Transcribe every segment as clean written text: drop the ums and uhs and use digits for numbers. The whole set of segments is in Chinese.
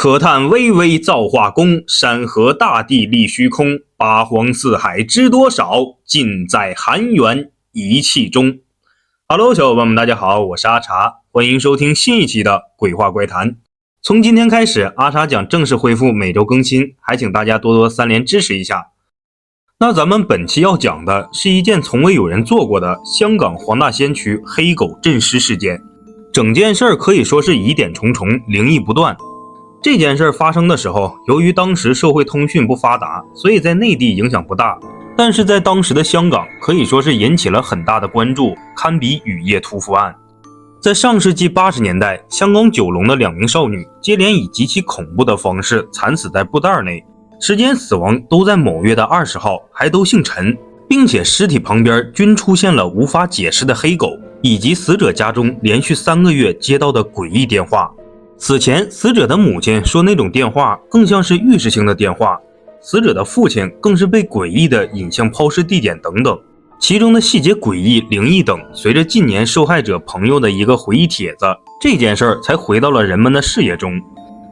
可叹巍巍造化功，山河大地立虚空。八荒四海知多少，尽在含元一气中。Hello， 小伙伴们，大家好，我是阿茶，欢迎收听新一期的鬼话怪谈。从今天开始，阿茶将正式恢复每周更新，还请大家多多3连支持一下。那咱们本期要讲的是一件从未有人做过的香港黄大仙区黑狗镇尸事件。整件事可以说是疑点重重，灵异不断。这件事发生的时候，由于当时社会通讯不发达，所以在内地影响不大，但是在当时的香港可以说是引起了很大的关注，堪比雨夜屠夫案。在上世纪80年代，香港九龙的2名少女接连以极其恐怖的方式惨死在布袋内，时间死亡都在某月的20号，还都姓陈，并且尸体旁边均出现了无法解释的黑狗，以及死者家中连续3个月接到的诡异电话。此前死者的母亲说那种电话更像是预示性的电话，死者的父亲更是被诡异的引向抛尸地点等等，其中的细节诡异灵异等，随着近年受害者朋友的一个回忆帖子，这件事才回到了人们的视野中。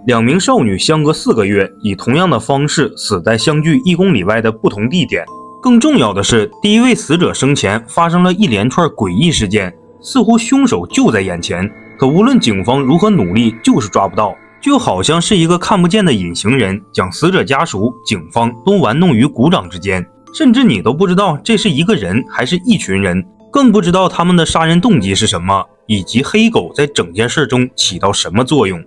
2名少女相隔4个月，以同样的方式死在相距1公里外的不同地点。更重要的是，第一位死者生前发生了一连串诡异事件，似乎凶手就在眼前，可无论警方如何努力，就是抓不到，就好像是一个看不见的隐形人，将死者家属、警方都玩弄于股掌之间，甚至你都不知道这是一个人还是一群人，更不知道他们的杀人动机是什么，以及黑狗在整件事中起到什么作用。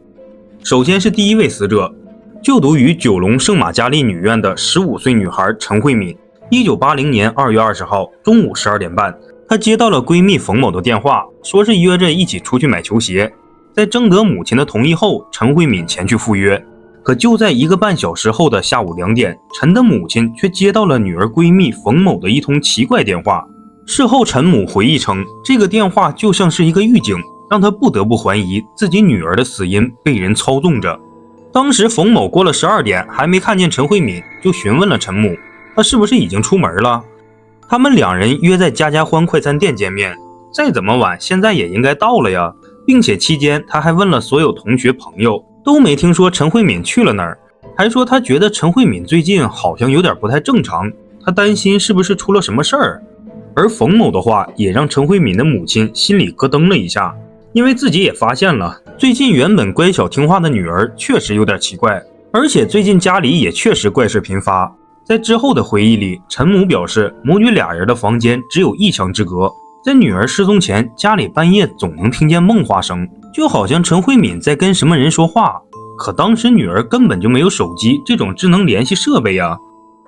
首先是第一位死者，就读于九龙圣玛加利女院的15岁女孩陈慧敏。1980年2月20号中午12点半，她接到了闺蜜冯某的电话，说是约着一起出去买球鞋。在征得母亲的同意后，陈慧敏前去赴约。可就在1个半小时后的下午2点，陈的母亲却接到了女儿闺蜜冯某的一通奇怪电话。事后陈母回忆称，这个电话就像是一个预警，让她不得不怀疑自己女儿的死因被人操纵着。当时冯某过了12点还没看见陈慧敏，就询问了陈母，她是不是已经出门了。他们2人约在家家欢快餐店见面，再怎么晚现在也应该到了呀，并且期间他还问了所有同学朋友，都没听说陈慧敏去了哪儿，还说他觉得陈慧敏最近好像有点不太正常，他担心是不是出了什么事儿。而冯某的话也让陈慧敏的母亲心里咯噔了一下，因为自己也发现了最近原本乖巧听话的女儿确实有点奇怪，而且最近家里也确实怪事频发。在之后的回忆里，陈母表示母女2人的房间只有1墙之隔，在女儿失踪前，家里半夜总能听见梦话声，就好像陈慧敏在跟什么人说话。可当时女儿根本就没有手机这种智能联系设备啊，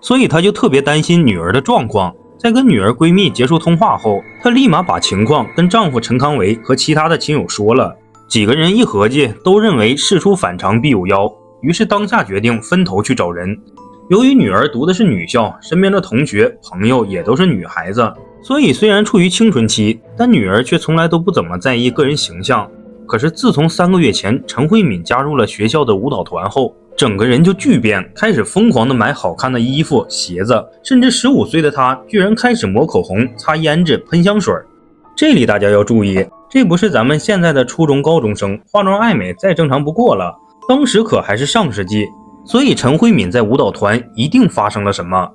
所以她就特别担心女儿的状况。在跟女儿闺蜜结束通话后，她立马把情况跟丈夫陈康维和其他的亲友说了。几个人一合计，都认为事出反常必有妖，于是当下决定分头去找人。由于女儿读的是女校，身边的同学朋友也都是女孩子，所以虽然处于青春期，但女儿却从来都不怎么在意个人形象。可是自从3个月前陈慧敏加入了学校的舞蹈团后，整个人就巨变，开始疯狂的买好看的衣服鞋子，甚至15岁的她居然开始抹口红、擦胭脂、喷香水。这里大家要注意，这不是咱们现在的初中高中生化妆爱美再正常不过了，当时可还是上世纪。所以陈慧敏在舞蹈团一定发生了什么。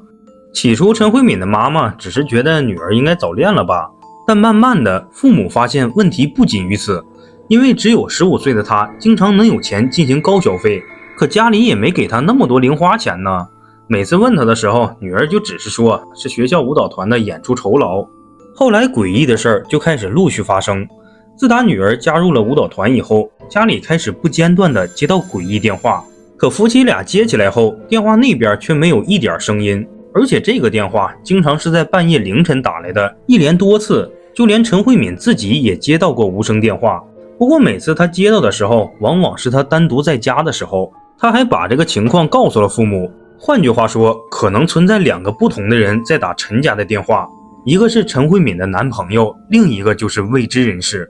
起初陈慧敏的妈妈只是觉得女儿应该早恋了吧，但慢慢的父母发现问题不仅于此，因为只有15岁的她经常能有钱进行高消费，可家里也没给她那么多零花钱呢。每次问她的时候，女儿就只是说是学校舞蹈团的演出酬劳。后来诡异的事儿就开始陆续发生。自打女儿加入了舞蹈团以后，家里开始不间断的接到诡异电话，可夫妻俩接起来后，电话那边却没有一点声音，而且这个电话经常是在半夜凌晨打来的，一连多次，就连陈慧敏自己也接到过无声电话。不过每次她接到的时候，往往是她单独在家的时候。她还把这个情况告诉了父母，换句话说，可能存在2个不同的人在打陈家的电话，一个是陈慧敏的男朋友，另一个就是未知人士。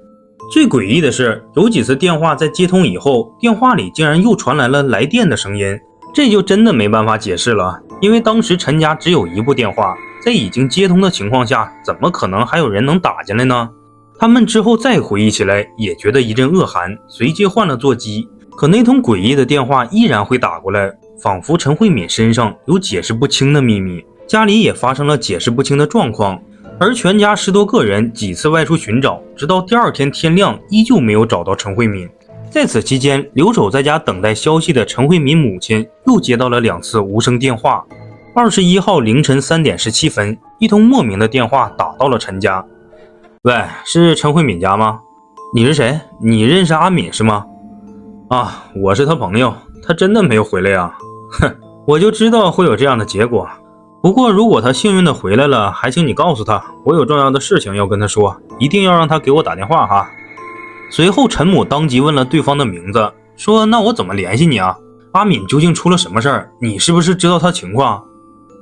最诡异的是，有几次电话在接通以后，电话里竟然又传来了来电的声音，这就真的没办法解释了，因为当时陈家只有1部电话，在已经接通的情况下，怎么可能还有人能打进来呢？他们之后再回忆起来，也觉得一阵恶寒，随即换了座机，可那通诡异的电话依然会打过来，仿佛陈慧敏身上有解释不清的秘密，家里也发生了解释不清的状况，而全家10多个人几次外出寻找，直到第二天天亮依旧没有找到陈慧敏。在此期间，留守在家等待消息的陈慧敏母亲又接到了2次无声电话。21号凌晨3点17分，一通莫名的电话打到了陈家。喂，是陈慧敏家吗？你是谁？你认识阿敏是吗？啊，我是他朋友，他真的没有回来呀。哼，我就知道会有这样的结果。不过如果他幸运的回来了，还请你告诉他，我有重要的事情要跟他说，一定要让他给我打电话哈。随后陈母当即问了对方的名字，说那我怎么联系你啊？阿敏究竟出了什么事儿？你是不是知道他情况？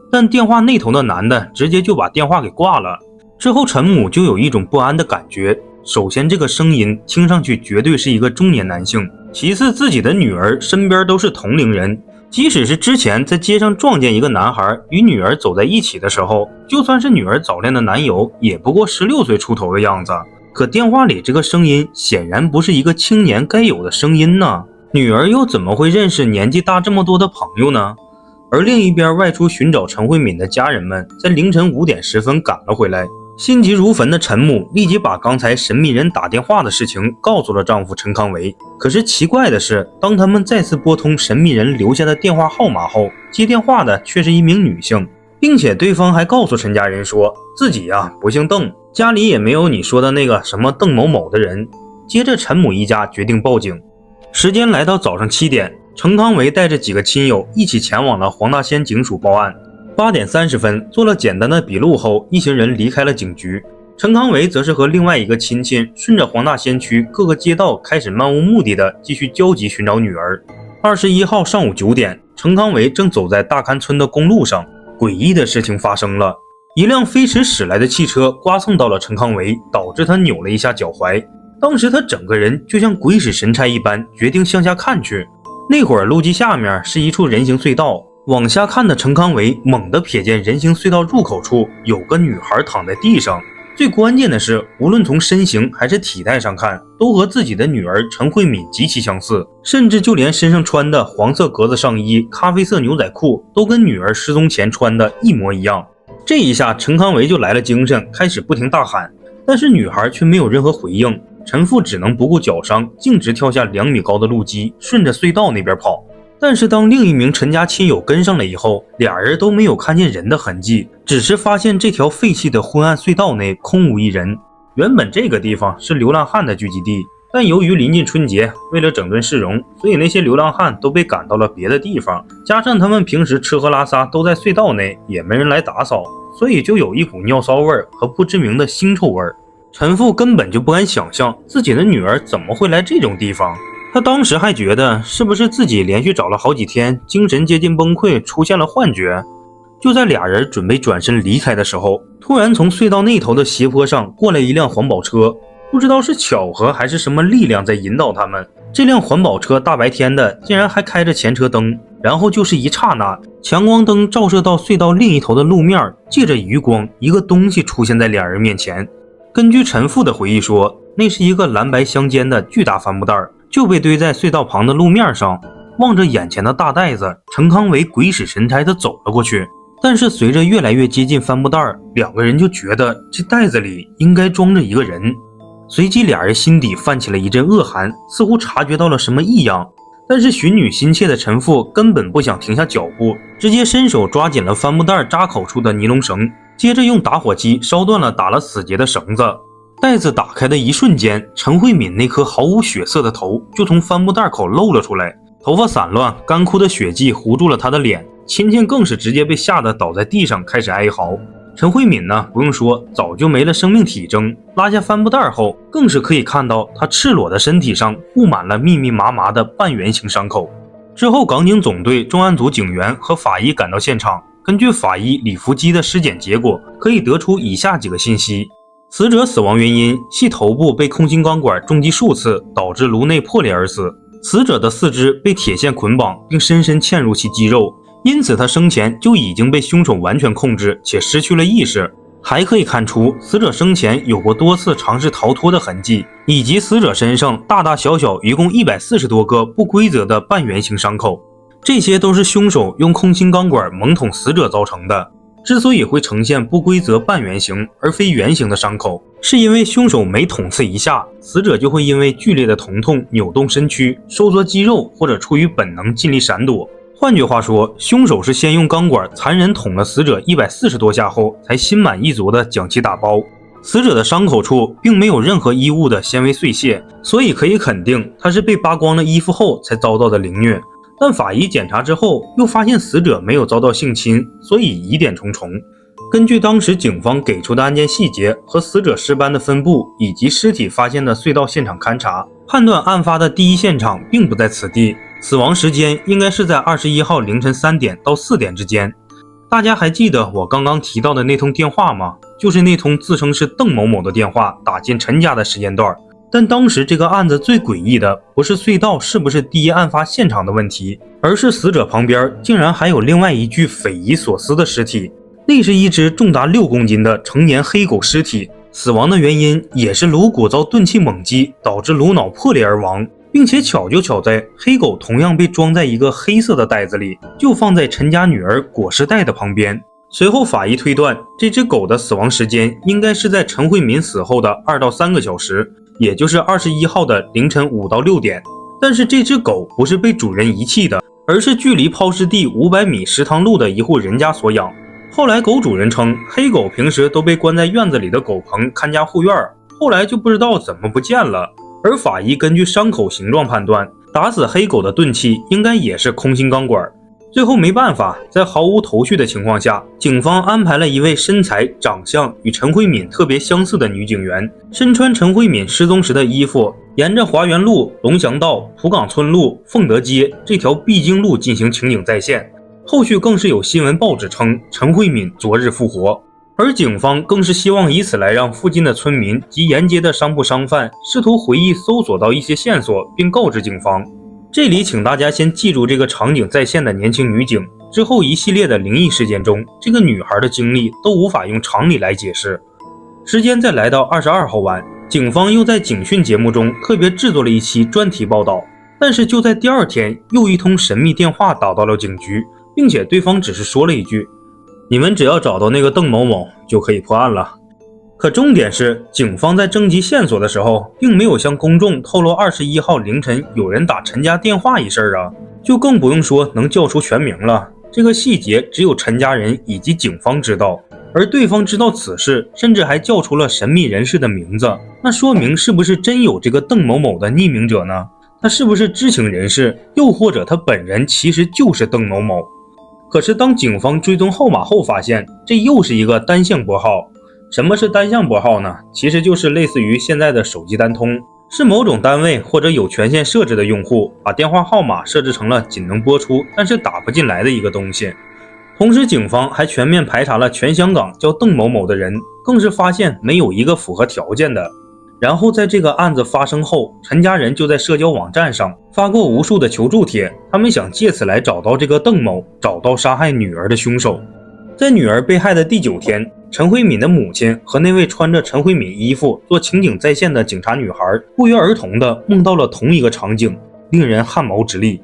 但电话那头的男的直接就把电话给挂了。之后陈母就有一种不安的感觉，首先这个声音听上去绝对是一个中年男性，其次自己的女儿身边都是同龄人，即使是之前在街上撞见一个男孩与女儿走在一起的时候，就算是女儿早恋的男友也不过16岁出头的样子，可电话里这个声音显然不是一个青年该有的声音呢，女儿又怎么会认识年纪大这么多的朋友呢？而另一边外出寻找陈慧敏的家人们在凌晨5点10分赶了回来，心急如焚的陈母立即把刚才神秘人打电话的事情告诉了丈夫陈康维。可是奇怪的是，当他们再次拨通神秘人留下的电话号码后，接电话的却是一名女性，并且对方还告诉陈家人说自己不姓邓，家里也没有你说的那个什么邓某某的人。接着陈母一家决定报警。时间来到早上7点，陈康维带着几个亲友一起前往了黄大仙警署报案。8点30分，做了简单的笔录后，一行人离开了警局。陈康维则是和另外一个亲戚顺着黄大仙区各个街道开始漫无目的的继续焦急寻找女儿。21号上午9点，陈康维正走在大勘村的公路上，诡异的事情发生了，一辆飞驰驶来的汽车刮蹭到了陈康维，导致他扭了一下脚踝。当时他整个人就像鬼使神差一般，决定向下看去。那会儿路基下面是一处人行隧道，往下看的陈康维猛地瞥见人行隧道入口处有个女孩躺在地上，最关键的是无论从身形还是体态上看，都和自己的女儿陈慧敏极其相似，甚至就连身上穿的黄色格子上衣、咖啡色牛仔裤都跟女儿失踪前穿的一模一样。这一下陈康维就来了精神，开始不停大喊，但是女孩却没有任何回应。陈父只能不顾脚伤，径直跳下2米高的路基，顺着隧道那边跑。但是当另一名陈家亲友跟上了以后，俩人都没有看见人的痕迹，只是发现这条废弃的昏暗隧道内空无一人。原本这个地方是流浪汉的聚集地，但由于临近春节，为了整顿市容，所以那些流浪汉都被赶到了别的地方，加上他们平时吃喝拉撒都在隧道内，也没人来打扫，所以就有一股尿骚味和不知名的腥臭味。陈父根本就不敢想象自己的女儿怎么会来这种地方，他当时还觉得是不是自己连续找了好几天，精神接近崩溃，出现了幻觉。就在俩人准备转身离开的时候，突然从隧道那头的斜坡上过来一辆环保车，不知道是巧合还是什么力量在引导他们。这辆环保车大白天的竟然还开着前车灯，然后就是一刹那，强光灯照射到隧道另一头的路面，借着余光，一个东西出现在俩人面前。根据陈父的回忆说，那是一个蓝白相间的巨大帆布袋，就被堆在隧道旁的路面上。望着眼前的大袋子，陈康维鬼使神差地走了过去。但是随着越来越接近帆布袋，两个人就觉得这袋子里应该装着一个人。随即俩人心底泛起了一阵恶寒，似乎察觉到了什么异样。但是寻女心切的陈父根本不想停下脚步，直接伸手抓紧了帆布袋扎口处的尼龙绳，接着用打火机烧断了打了死结的绳子。袋子打开的一瞬间，陈慧敏那颗毫无血色的头就从帆布袋口露了出来，头发散乱，干枯的血迹糊住了她的脸，亲亲更是直接被吓得倒在地上开始哀嚎。陈慧敏呢，不用说，早就没了生命体征，拉下帆布袋后，更是可以看到她赤裸的身体上布满了密密麻麻的半圆形伤口。之后港警总队重案组警员和法医赶到现场，根据法医李福基的尸检结果，可以得出以下几个信息：死者死亡原因系头部被空心钢管重击数次，导致颅内破裂而死。死者的四肢被铁线捆绑，并深深嵌入其肌肉，因此他生前就已经被凶手完全控制且失去了意识。还可以看出死者生前有过多次尝试逃脱的痕迹，以及死者身上大大小小一共140多个不规则的半圆形伤口，这些都是凶手用空心钢管猛捅死者造成的。之所以会呈现不规则半圆形而非圆形的伤口，是因为凶手每捅刺一下，死者就会因为剧烈的疼痛扭动身躯、收缩肌肉，或者出于本能尽力闪躲。换句话说，凶手是先用钢管残忍捅了死者140多下后，才心满意足地将其打包。死者的伤口处并没有任何衣物的纤维碎屑，所以可以肯定他是被扒光了衣服后才遭到的凌虐。但法医检查之后又发现死者没有遭到性侵，所以疑点重重。根据当时警方给出的案件细节和死者尸斑的分布，以及尸体发现的隧道现场勘查，判断案发的第一现场并不在此地，死亡时间应该是在21号凌晨3点到4点之间。大家还记得我刚刚提到的那通电话吗？就是那通自称是邓某某的电话打进陈家的时间段。但当时这个案子最诡异的不是隧道是不是第一案发现场的问题，而是死者旁边竟然还有另外一具匪夷所思的尸体。那是一只重达6公斤的成年黑狗尸体，死亡的原因也是颅骨遭钝器猛击导致颅脑破裂而亡，并且巧就巧在黑狗同样被装在一个黑色的袋子里，就放在陈家女儿裹尸袋的旁边。随后法医推断，这只狗的死亡时间应该是在陈慧敏死后的2到3个小时，也就是21号的凌晨5到6点。但是这只狗不是被主人遗弃的，而是距离抛尸地500米石塘路的一户人家所养。后来狗主人称，黑狗平时都被关在院子里的狗棚看家护院，后来就不知道怎么不见了。而法医根据伤口形状判断，打死黑狗的钝器应该也是空心钢管。最后没办法，在毫无头绪的情况下，警方安排了一位身材长相与陈慧敏特别相似的女警员，身穿陈慧敏失踪时的衣服，沿着华园路、龙翔道、浦港村路、凤德街这条必经路进行情景再现。后续更是有新闻报纸称陈慧敏昨日复活，而警方更是希望以此来让附近的村民及沿街的商铺商贩试图回忆搜索到一些线索，并告知警方。这里请大家先记住这个场景再现的年轻女警，之后一系列的灵异事件中，这个女孩的经历都无法用常理来解释。时间再来到22号晚，警方又在警讯节目中特别制作了一期专题报道，但是就在第二天，又一通神秘电话打到了警局，并且对方只是说了一句：“你们只要找到那个邓某某就可以破案了。”可重点是，警方在征集线索的时候，并没有向公众透露21号凌晨有人打陈家电话一事啊，就更不用说能叫出全名了。这个细节只有陈家人以及警方知道，而对方知道此事，甚至还叫出了神秘人士的名字。那说明是不是真有这个邓某某的匿名者呢？他是不是知情人士，又或者他本人其实就是邓某某？可是当警方追踪号码后发现，这又是一个单向拨号。什么是单向拨号呢？其实就是类似于现在的手机单通，是某种单位或者有权限设置的用户把电话号码设置成了仅能拨出但是打不进来的一个东西。同时警方还全面排查了全香港叫邓某某的人，更是发现没有一个符合条件的。然后在这个案子发生后，陈家人就在社交网站上发过无数的求助帖，他们想借此来找到这个邓某，找到杀害女儿的凶手。在女儿被害的第9天，陈慧敏的母亲和那位穿着陈慧敏衣服做情景再现的警察女孩不约而同地梦到了同一个场景，令人汗毛直立。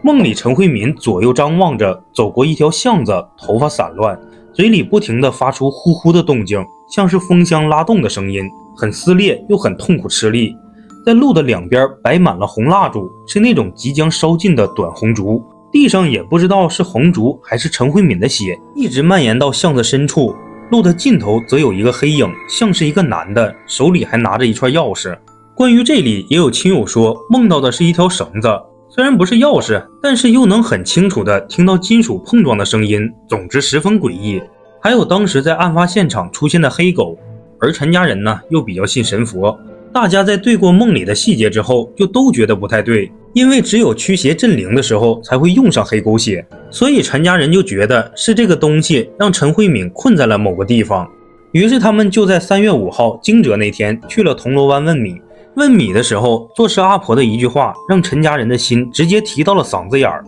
梦里陈慧敏左右张望着走过一条巷子，头发散乱，嘴里不停地发出呼呼的动静，像是风箱拉动的声音，很撕裂又很痛苦吃力。在路的两边摆满了红蜡烛，是那种即将烧尽的短红烛，地上也不知道是红烛还是陈慧敏的血，一直蔓延到巷子深处。路的尽头则有一个黑影，像是一个男的，手里还拿着一串钥匙。关于这里，也有亲友说梦到的是一条绳子，虽然不是钥匙，但是又能很清楚地听到金属碰撞的声音，总之十分诡异。还有当时在案发现场出现的黑狗，而陈家人呢又比较信神佛，大家在对过梦里的细节之后，就都觉得不太对，因为只有驱邪镇灵的时候才会用上黑狗血，所以陈家人就觉得是这个东西让陈慧敏困在了某个地方。于是他们就在3月5号惊蛰那天去了铜锣湾问米。问米的时候，做事阿婆的一句话让陈家人的心直接提到了嗓子眼儿。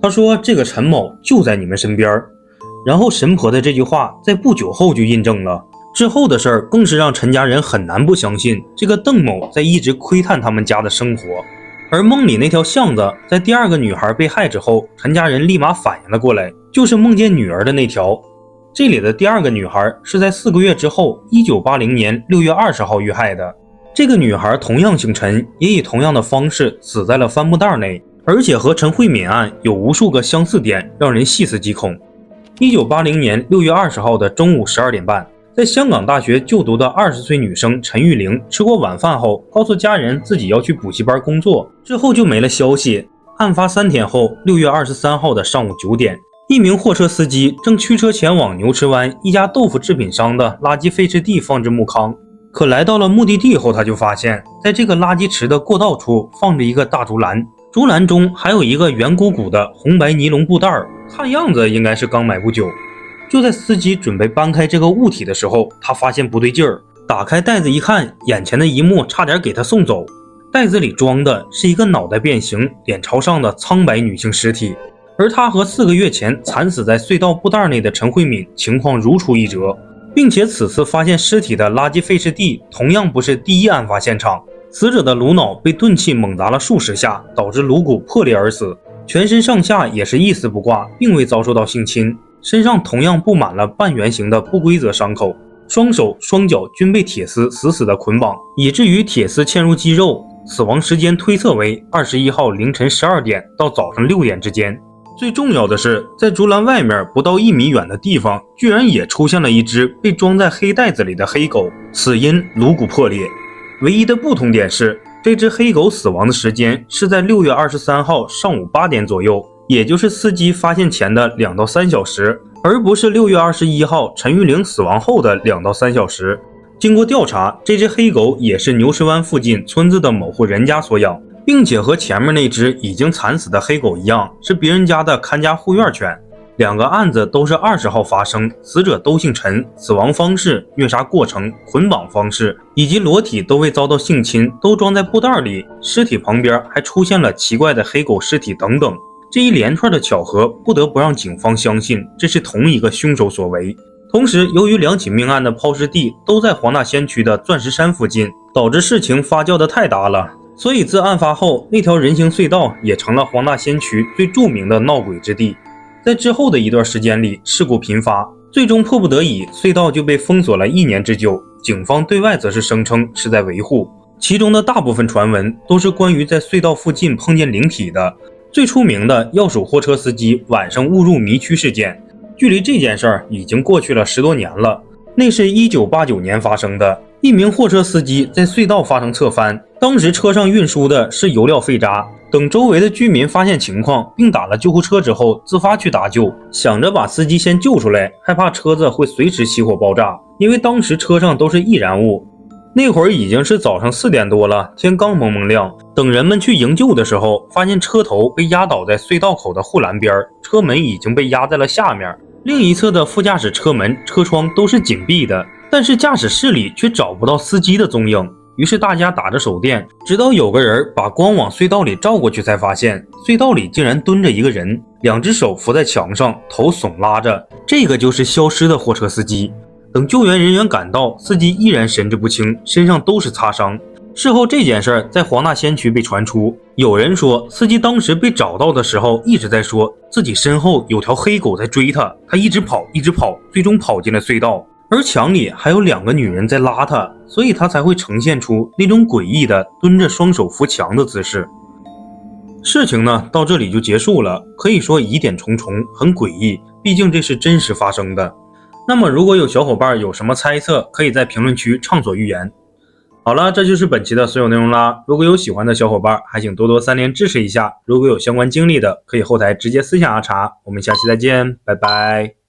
他说这个陈某就在你们身边。然后神婆的这句话在不久后就印证了，之后的事儿更是让陈家人很难不相信，这个邓某在一直窥探他们家的生活。而梦里那条巷子，在第二个女孩被害之后，陈家人立马反应了过来，就是梦见女儿的那条。这里的第二个女孩是在4个月之后，1980年6月20号遇害的。这个女孩同样姓陈，也以同样的方式死在了帆布袋内，而且和陈慧敏案有无数个相似点，让人细思极恐。1980年6月20号的中午12点半，在香港大学就读的20岁女生陈玉玲吃过晚饭后，告诉家人自己要去补习班工作，之后就没了消息。案发3天后，6月23号的上午9点，一名货车司机正驱车前往牛池湾一家豆腐制品商的垃圾废置地放置木糠，可来到了目的地后，他就发现在这个垃圾池的过道处放着一个大竹篮，竹篮中还有一个圆鼓鼓的红白尼龙布袋，看样子应该是刚买不久。就在司机准备搬开这个物体的时候，他发现不对劲儿，打开袋子一看，眼前的一幕差点给他送走。袋子里装的是一个脑袋变形、脸朝上的苍白女性尸体，而她和4个月前惨死在隧道布袋内的陈慧敏情况如出一辙，并且此次发现尸体的垃圾废置地同样不是第一案发现场。死者的颅脑被钝器猛砸了数十下，导致颅骨破裂而死，全身上下也是一丝不挂，并未遭受到性侵。身上同样布满了半圆形的不规则伤口，双手双脚均被铁丝死死的捆绑，以至于铁丝嵌入肌肉。死亡时间推测为21号凌晨12点到早上6点之间。最重要的是，在竹篮外面不到1米远的地方，居然也出现了一只被装在黑袋子里的黑狗，死因颅骨破裂。唯一的不同点是，这只黑狗死亡的时间是在6月23号上午8点左右，也就是司机发现前的2到3小时，而不是6月21号陈玉玲死亡后的2到3小时。经过调查，这只黑狗也是牛池湾附近村子的某户人家所养，并且和前面那只已经惨死的黑狗一样，是别人家的看家护院犬。2个案子都是20号发生，死者都姓陈，死亡方式、虐杀过程、捆绑方式以及裸体都未遭到性侵，都装在布袋里，尸体旁边还出现了奇怪的黑狗尸体等等。这一连串的巧合不得不让警方相信这是同一个凶手所为。同时，由于2起命案的抛尸地都在黄大仙区的钻石山附近，导致事情发酵的太大了，所以自案发后，那条人行隧道也成了黄大仙区最著名的闹鬼之地。在之后的一段时间里，事故频发，最终迫不得已，隧道就被封锁了1年之久。警方对外则是声称是在维护，其中的大部分传闻都是关于在隧道附近碰见灵体的。最出名的要数货车司机晚上误入迷区事件，距离这件事儿已经过去了10多年了。那是1989年发生的，一名货车司机在隧道发生侧翻，当时车上运输的是油料废渣。等周围的居民发现情况并打了救护车之后，自发去搭救，想着把司机先救出来，害怕车子会随时起火爆炸，因为当时车上都是易燃物。那会儿已经是早上4点多了，天刚蒙蒙亮。等人们去营救的时候，发现车头被压倒在隧道口的护栏边，车门已经被压在了下面，另一侧的副驾驶车门、车窗都是紧闭的，但是驾驶室里却找不到司机的踪影。于是大家打着手电，直到有个人把光往隧道里照过去，才发现隧道里竟然蹲着一个人，2只手扶在墙上，头耸拉着，这个就是消失的货车司机。等救援人员赶到，司机依然神志不清，身上都是擦伤。事后这件事在黄大仙区被传出，有人说司机当时被找到的时候一直在说自己身后有条黑狗在追他，他一直跑，最终跑进了隧道，而墙里还有2个女人在拉他，所以他才会呈现出那种诡异的蹲着双手扶墙的姿势。事情呢到这里就结束了，可以说疑点重重，很诡异，毕竟这是真实发生的。那么如果有小伙伴有什么猜测，可以在评论区畅所欲言。好了，这就是本期的所有内容啦。如果有喜欢的小伙伴，还请多多3连支持一下。如果有相关经历的，可以后台直接私信阿茶。我们下期再见，拜拜。